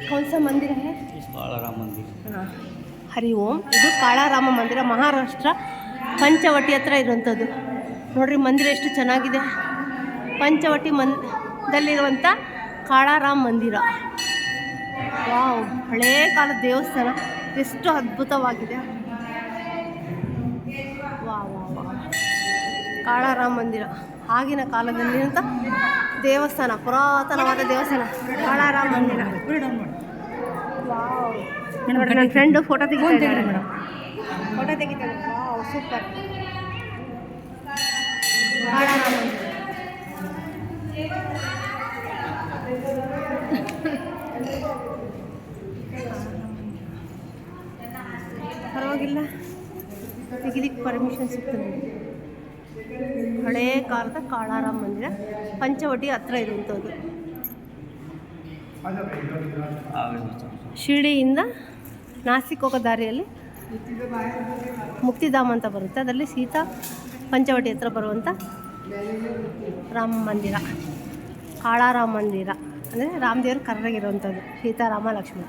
कौन सा मंदिर है? कालाराम मंदिर. हाँ. ಹರಿ ಓಂ. ಇದು ಕಾಳಾರಾಮ ಮಂದಿರ, ಮಹಾರಾಷ್ಟ್ರ ಪಂಚವಟಿ ಹತ್ರ ಇರುವಂಥದ್ದು. ನೋಡ್ರಿ ಮಂದಿರ ಎಷ್ಟು ಚೆನ್ನಾಗಿದೆ. ಪಂಚವಟಿ ದಲ್ಲಿರುವಂಥ ಕಾಳಾರಾಮ ಮಂದಿರ. ವಾವ್, ಹಳೇ ಕಾಲದ ದೇವಸ್ಥಾನ, ಎಷ್ಟು ಅದ್ಭುತವಾಗಿದೆ. Wow wow wow. ಕಾಳಾರಾಮ ಮಂದಿರ ಆಗಿನ ಕಾಲದಲ್ಲಿರುವಂಥ ದೇವಸ್ಥಾನ, ಪುರಾತನವಾದ ದೇವಸ್ಥಾನ ಕಾಳಾರಾಮ ಮಂದಿರ. ವಾವ್, ನೋಡ್ರಿ ನನ್ನ ಫ್ರೆಂಡು ಫೋಟೋ ತೆಗಿತಾರೆ ಮೇಡಮ್, ಫೋಟೋ ತೆಗಿತಾರೆ. Wow, super. ಕಾಳಾರಾಮ ಮಂದಿರ. ಪರವಾಗಿಲ್ಲ, ತೆಗಿಲಿಕ್ಕೆ ಪರ್ಮಿಷನ್ ಸಿಗ್ತದೆ. ಹಳೇ ಕಾಲದ ಕಾಳಾರಾಮ ಮಂದಿರ, ಪಂಚವಟಿ ಹತ್ರ ಇರುವಂಥದ್ದು. ಶಿರ್ಡಿಯಿಂದ ನಾಸಿಕ್ ಹೋಗೋ ದಾರಿಯಲ್ಲಿ ಮುಕ್ತಿಧಾಮ ಅಂತ ಬರುತ್ತೆ, ಅದರಲ್ಲಿ ಸೀತಾ ಪಂಚವಟಿ ಹತ್ರ ಬರುವಂಥ ರಾಮ ಮಂದಿರ, ಕಾಳಾರಾಮ ಮಂದಿರ. ಅಂದರೆ ರಾಮದೇವರು ಕರ್ರಾಗಿರುವಂಥದ್ದು, ಸೀತಾರಾಮ ಲಕ್ಷ್ಮಣ.